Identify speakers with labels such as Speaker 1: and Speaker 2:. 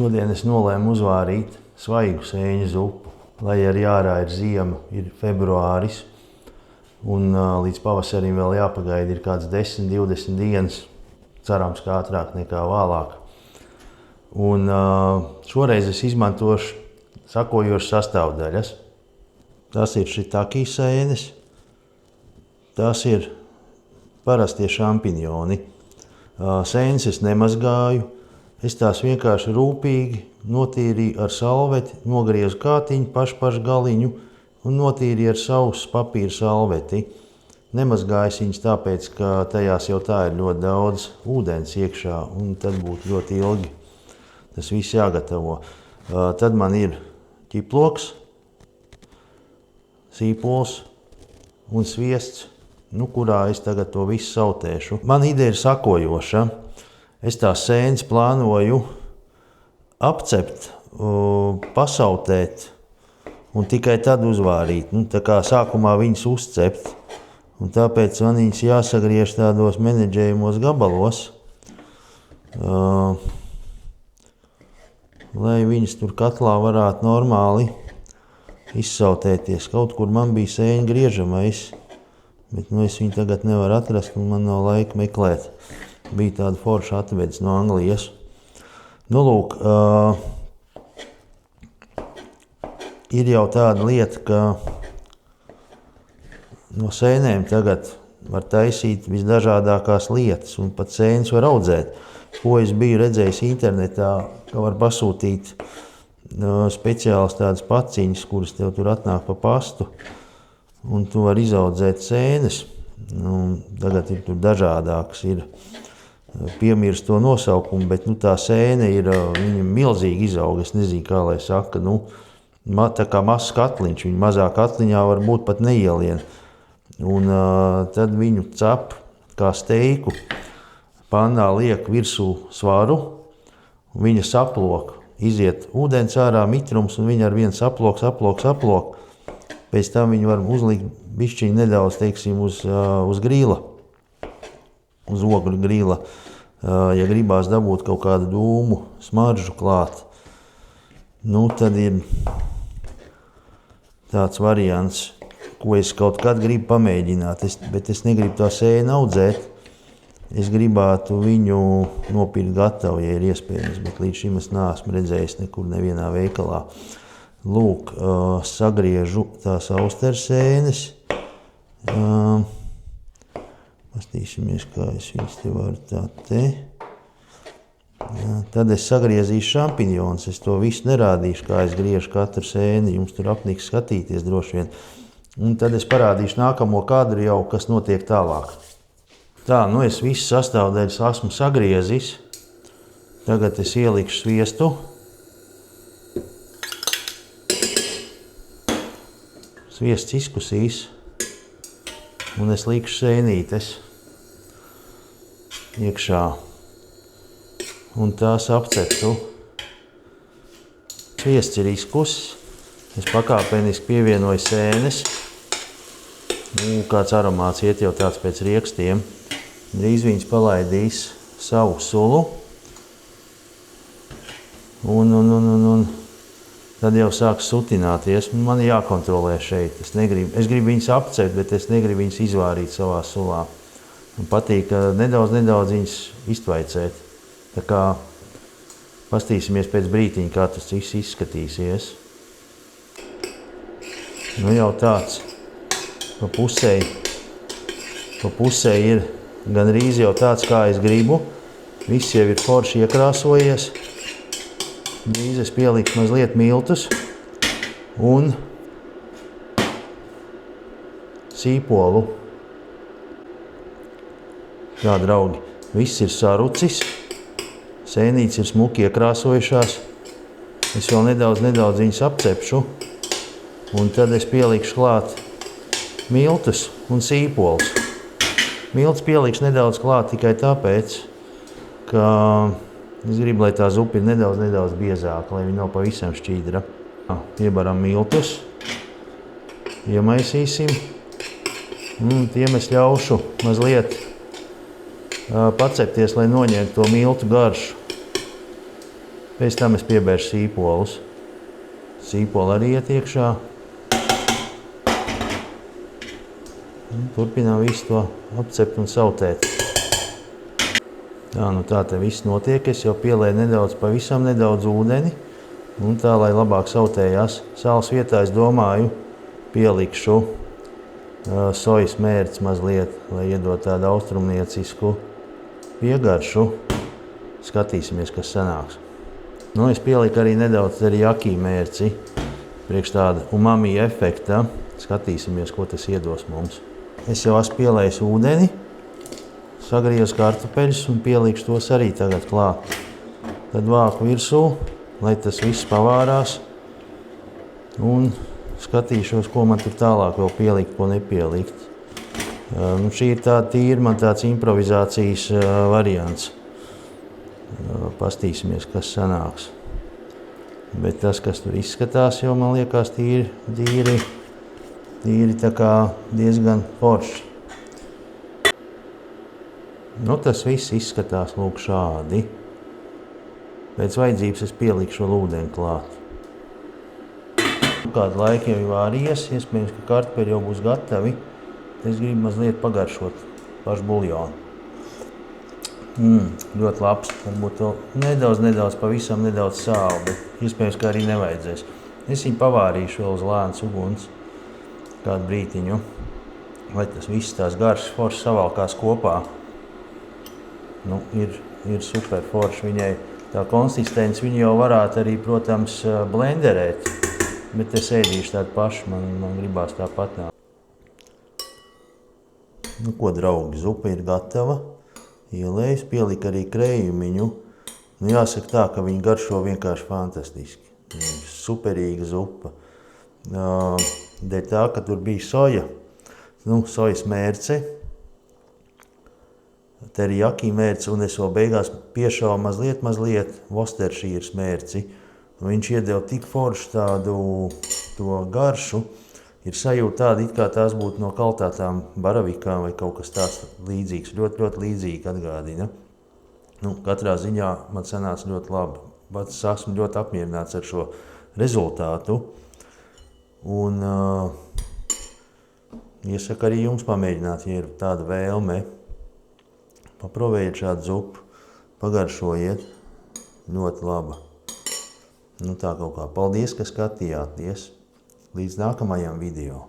Speaker 1: Šodien es nolēmu uzvārīt svaigu sēņu zupu, lai arī ārā ir ziema, ir februāris, un līdz pavasarim vēl jāpagaida ir kāds 10-20 dienas, cerams, kā ātrāk nekā vēlāk. Un šoreiz es izmantošu sakojošas sastāvdaļas. Tas ir šitaki sēnes, tas ir parastie šampiņoni. Sēnes es nemazgāju, es tās vienkārši rūpīgi notīrīju ar salveti, nogriezu kātiņu pašu galiņu un notīrīju ar sausu papīra salveti. Nemazgāju viņas tāpēc, ka tajās jau tā ir ļoti daudz ūdens iekšā, un tad būtu ļoti ilgi tas viss jāgatavo. Tad man ir ķiploks, sīpols un sviests, kurā es tagad to visu sautēšu. Man ideja ir sakojoša. Es tās sēnes plānoju apcept, pasautēt un tikai tad uzvārīt. Tā kā sākumā viņas uzcept, un tāpēc man viņas jāsagriež tādos menedžējumos gabalos, lai viņas tur katlā varētu normāli izsautēties. Kaut kur man bija sēņu griežamais, bet es viņu tagad nevaru atrast, un man nav laika meklēt. Bija tāda forša atvedis no Anglijas. Lūk, ir jau tāda lieta, ka no sēnēm tagad var taisīt visdažādākās lietas, un pat sēnes var audzēt. Ko es biju redzējis internetā, ka var pasūtīt speciālas tādas paciņas, kuras tev tur atnāk pa pastu, un tu var izaudzēt sēnes. Tagad ir tur dažādākas, ir piemirst to nosaukumu, bet tā sēne ir milzīgi izauga. Es nezinu, kā lai saka, tā kā mazs katliņš, viņa mazā katliņā var būt pat neielien. Un tad viņu cep kā steiku, pannā liek virsū svaru, un viņa saplok, iziet ūdens ārā mitrums, un viņa ar vienu saplok. Pēc tam viņu var uzlikt bišķiņ nedaudz, teiksim, uz grīla, uz ogļu grīla, ja gribās dabūt kaut kādu dūmu smaržu klāt. Tad ir tāds variants, ko es kaut kad gribu pamēģināt, bet es negribu tā sēnu audzēt. Es gribētu viņu nopirkt gatavu, ja ir iespējams, bet līdz šim es neesmu redzējis nekur nevienā veikalā. Lūk, sagriežu tās austersēnes. Pastīsimies, kā es viņas te varu tā te. Tad es sagriezīšu šampiņonus. Es to visu nerādīšu, kā es griežu katru sēni. Jums tur apniks skatīties droši vien. Un tad es parādīšu nākamo kadru jau, kas notiek tālāk. Tā, es visas sastāvdaļas esmu sagriezis. Tagad es ielikšu sviestu. Sviests izkusīs. Un es likšu sēnītes iekšā. Un tās apceptu. Sviests ir izkusis. Es pakāpeniski pievienoju sēnes. Kāds aromāts iet jau tāds pēc riekstiem. Drīz viņas palaidīs savu sulu. Un tad jau sāks sutināties. Man ir jākontrolē šeit. Es gribu viņas apcept, bet es negribu viņas izvārīt savā sulā. Man patīk nedaudz viņas iztvaicēt. Tā kā pastīsimies pēc brītiņa, kā tas viss izskatīsies. Jau tāds pa pusē ir gandrīz jau tāds, kā es gribu. Viss jau ir forši iekrāsojies. Drīz es pieliku mazliet miltus un sīpolu. Jā, draugi, viss ir sarucis. Sēnītes ir smuki iekrāsojušās. Es vēl nedaudz viņas apcepšu. Un tad es pielikšu klāt miltus un sīpolus. Miltus pielikšu nedaudz klāt tikai tāpēc, ka es gribu, lai tā zupa ir nedaudz biezāka, lai viņa nav pavisam šķīdra. Iebaram miltus, iemaisīsim. Tiem es ļaušu mazliet pacepties, lai noņemtu to miltu garšu. Pēc tam es piebēršu sīpolus. Sīpoli arī iet iekšā. Turpinām visu to apcept un sautēt. Tā, nu tā te viss notiek. Es jau pielēju nedaudz, pavisam nedaudz ūdeni. Un tā, lai labāk sautējās. Sāls vietā es domāju pielikšu sojas mērci mazliet, lai iedod tādu austrumniecisku piegaršu. Skatīsimies, kas sanāks. Nu, es pieliku arī nedaudz teriyaki mērci priekš tāda umami efekta. Skatīsimies, ko tas iedos mums. Es jau esmu pielējis ūdeni, sagriezu kartupeļus un pielikšu tos arī tagad klāt. Tad vāku virsū, lai tas viss pavārās. Un skatīšos, ko man tur tālāk vēl pielikt, ko nepielikt. Nu, šī ir tāda tīra, man tāds improvizācijas variants. Pastīsimies, kas sanāks. Bet tas, kas tur izskatās, jau man liekas tīri tā kā diezgan forši. Nu, tas viss izskatās lūk šādi. Pēc vajadzības es pielikšu vēl ūdeni klāt. Kādu laiku jau vārījies, iespējams, ka kartupeļi jau būs gatavi. Es gribu mazliet pagaršot pašu buljonu. Ļoti labs. Varbūt nedaudz, pavisam nedaudz sāli, bet iespējams, ka arī nevajadzēs. Es viņu pavārīšu vēl uz lēnas uguns kādu brītiņu, lai tas viss tās garšas foršas savalkās kopā. Nu, ir super forši. Viņai tā konsistence, viņu jau varētu arī, protams, blenderēt, bet es ēdīšu tādu pašu, man gribās tāpat nāk. Nu, ko, draugi, zupa ir gatava. Ielējis, pielika arī krējumiņu. Nu, jāsaka tā, ka viņi garšo vienkārši fantastiski. Superīga zupa. Dēļ tā, ka tur bija soja. Nu, sojas mērce. Teriyaki mērci, un es vēl beigās piešauju mazliet Worcestershires mērci. Viņš iedeva tik foršu tādu to garšu. Ir sajūta tāda, it kā tās būtu no kaltātām baravikām vai kaut kas tāds līdzīgs. Ļoti līdzīgi atgādina. Nu, katrā ziņā man sanāca ļoti labi. Pats esmu ļoti apmierināts ar šo rezultātu. Un iesaku arī jums pamēģināt, ja ir tāda vēlme. Paprovējiet šādu zupu, pagaršojiet. Ļoti laba. Nu, tā kaut kā. Paldies, ka skatījāties. Līdz nākamajam video.